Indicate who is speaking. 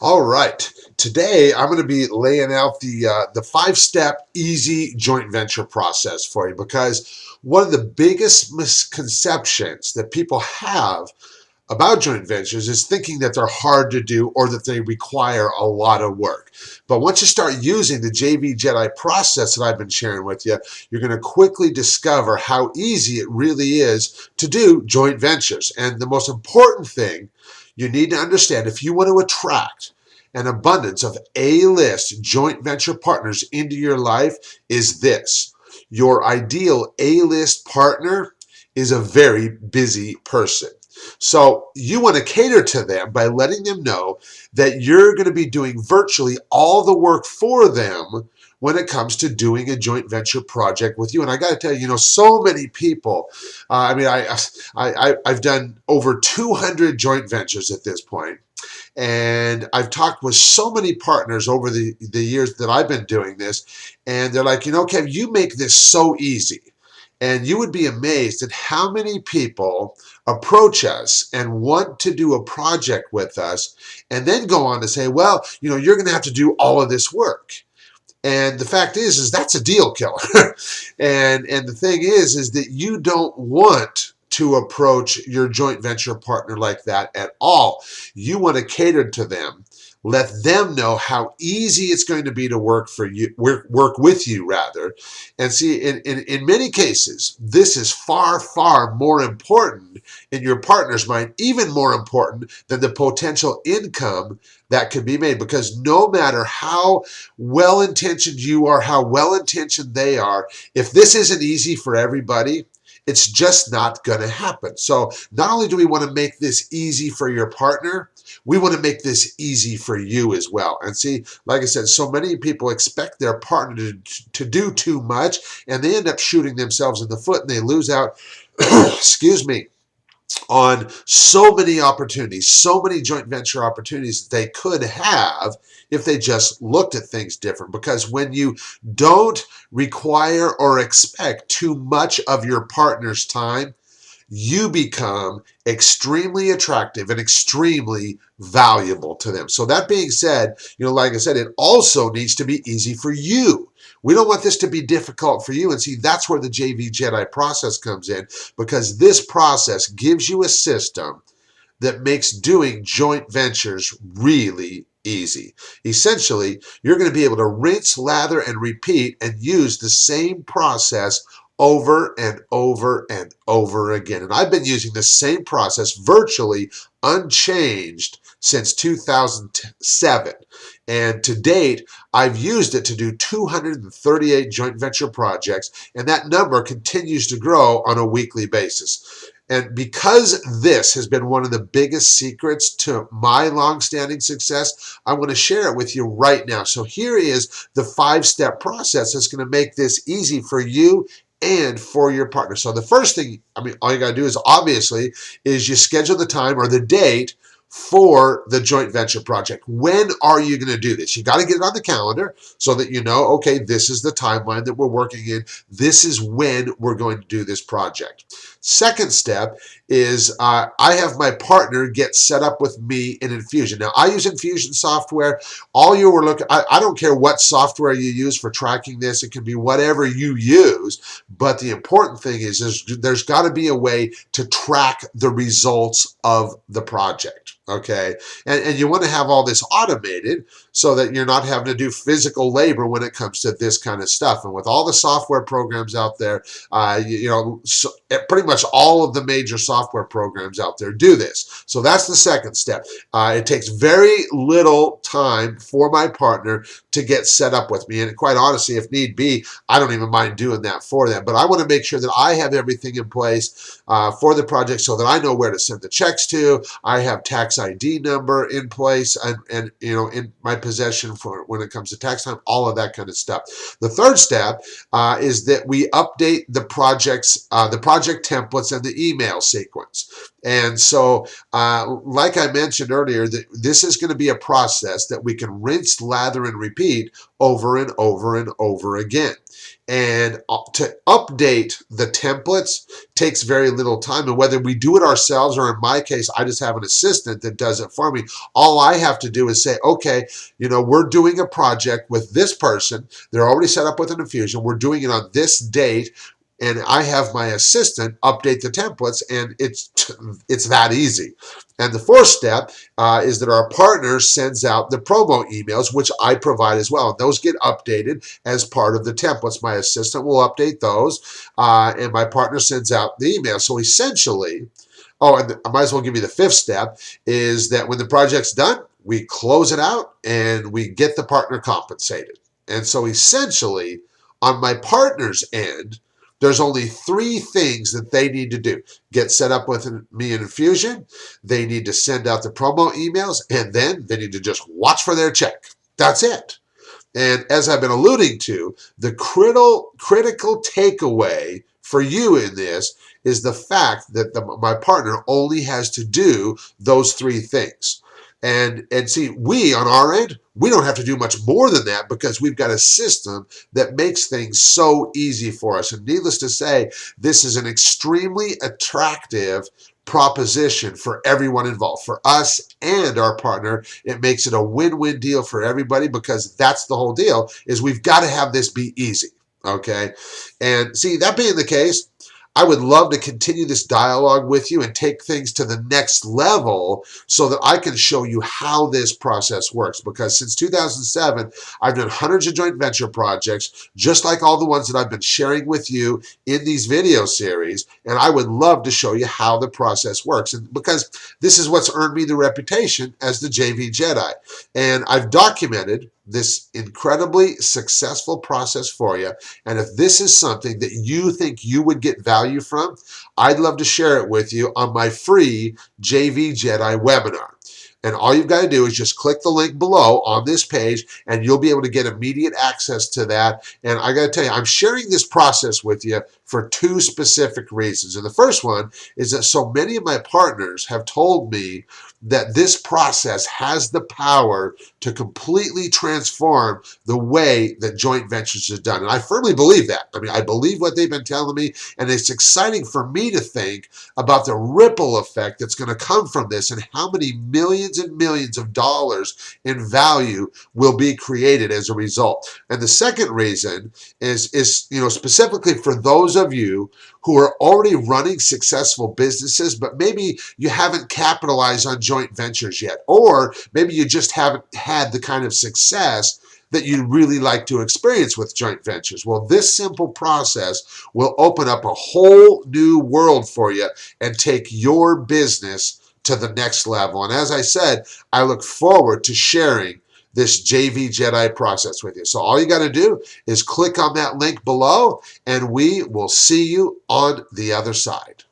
Speaker 1: All right. Today, I'm going to be laying out the 5-step easy joint venture process for you because one of the biggest misconceptions that people have about joint ventures is thinking that they're hard to do or that they require a lot of work. But once you start using the JV Jedi process that I've been sharing with you, you're going to quickly discover how easy it really is to do joint ventures. And the most important thing you need to understand, if you want to attract an abundance of A-list joint venture partners into your life, is this: your ideal A-list partner is a very busy person. So you want to cater to them by letting them know that you're going to be doing virtually all the work for them when it comes to doing a joint venture project with you. And I got to tell you, so many people. I've done over 200 joint ventures at this point, and I've talked with so many partners over the years that I've been doing this, and they're like, Kev, you make this so easy. And you would be amazed at how many people approach us and want to do a project with us and then go on to say, well, you're going to have to do all of this work. And the fact is that's a deal killer. and the thing is that you don't want to approach your joint venture partner like that at all. You want to cater to them. Let them know how easy it's going to be to work for you, work with you rather. And see, in many cases, this is far, far more important in your partner's mind, even more important than the potential income that could be made. Because no matter how well-intentioned you are, how well-intentioned they are, if this isn't easy for everybody, it's just not going to happen. So not only do we want to make this easy for your partner, we want to make this easy for you as well. And see, like I said, so many people expect their partner to do too much, and they end up shooting themselves in the foot, and they lose out, excuse me, on so many opportunities, so many joint venture opportunities that they could have if they just looked at things different. Because when you don't require or expect too much of your partner's time, you become extremely attractive and extremely valuable to them. So that being said, like I said, it also needs to be easy for you. We don't want this to be difficult for you. And see, that's where the JV Jedi process comes in, because this process gives you a system that makes doing joint ventures really easy. Essentially, you're going to be able to rinse, lather, and repeat and use the same process over and over and over again. And I've been using the same process virtually unchanged since 2007. And to date, I've used it to do 238 joint venture projects, and that number continues to grow on a weekly basis. And because this has been one of the biggest secrets to my long-standing success, I want to share it with you right now. So here is the 5-step process that's going to make this easy for you and for your partner. So the first thing, all you got to do is obviously is you schedule the time or the date for the joint venture project. When are you going to do this? You got to get it on the calendar so that you know, okay, this is the timeline that we're working in. This is when we're going to do this project. Second step is I have my partner get set up with me in Infusion. Now, I use Infusion software. All you were looking, I don't care what software you use for tracking this. It can be whatever you use. But the important thing is there's got to be a way to track the results of the project. Okay, and you want to have all this automated so that you're not having to do physical labor when it comes to this kind of stuff. And with all the software programs out there, pretty much all of the major software programs out there do this. So that's the second step. It takes very little time for my partner to get set up with me. And quite honestly, if need be, I don't even mind doing that for them. But I want to make sure that I have everything in place for the project so that I know where to send the checks to. I have tax ID number in place and in my possession for when it comes to tax time, all of that kind of stuff. The third step is that we update the project templates and the email sequence. And so, like I mentioned earlier, that this is going to be a process that we can rinse, lather, and repeat over and over and over again. And to update the templates takes very little time. And whether we do it ourselves or in my case, I just have an assistant that does it for me, all I have to do is say, okay, we're doing a project with this person. They're already set up with an infusion. We're doing it on this date. And I have my assistant update the templates, and it's that easy. And the fourth step is that our partner sends out the promo emails, which I provide as well. And those get updated as part of the templates. My assistant will update those, and my partner sends out the email. So essentially, and I might as well give you the fifth step, is that when the project's done, we close it out and we get the partner compensated. And so essentially, on my partner's end, there's only three things that they need to do. Get set up with me in Infusion, they need to send out the promo emails, and then they need to just watch for their check. That's it. And as I've been alluding to, the critical takeaway for you in this is the fact that my partner only has to do those three things. And see, we on our end, we don't have to do much more than that because we've got a system that makes things so easy for us. And needless to say, this is an extremely attractive proposition for everyone involved. For us and our partner, it makes it a win-win deal for everybody, because that's the whole deal, is we've got to have this be easy. Okay? And see, that being the case, I would love to continue this dialogue with you and take things to the next level so that I can show you how this process works. Because since 2007, I've done hundreds of joint venture projects, just like all the ones that I've been sharing with you in these video series. And I would love to show you how the process works. And because this is what's earned me the reputation as the JV Jedi. And I've documented this incredibly successful process for you. And if this is something that you think you would get value from, I'd love to share it with you on my free JV Jedi webinar. And all you've got to do is just click the link below on this page, and you'll be able to get immediate access to that. And I got to tell you, I'm sharing this process with you for two specific reasons. And the first one is that so many of my partners have told me that this process has the power to completely transform the way that joint ventures are done. And I firmly believe that. I mean, I believe what they've been telling me, and it's exciting for me to think about the ripple effect that's going to come from this and how many millions and millions of dollars in value will be created as a result. And the second reason is specifically for those of you who are already running successful businesses, but maybe you haven't capitalized on joint ventures yet, or maybe you just haven't had the kind of success that you'd really like to experience with joint ventures. Well, this simple process will open up a whole new world for you and take your business to the next level. And as I said, I look forward to sharing this JV Jedi process with you. So all you got to do is click on that link below, and we will see you on the other side.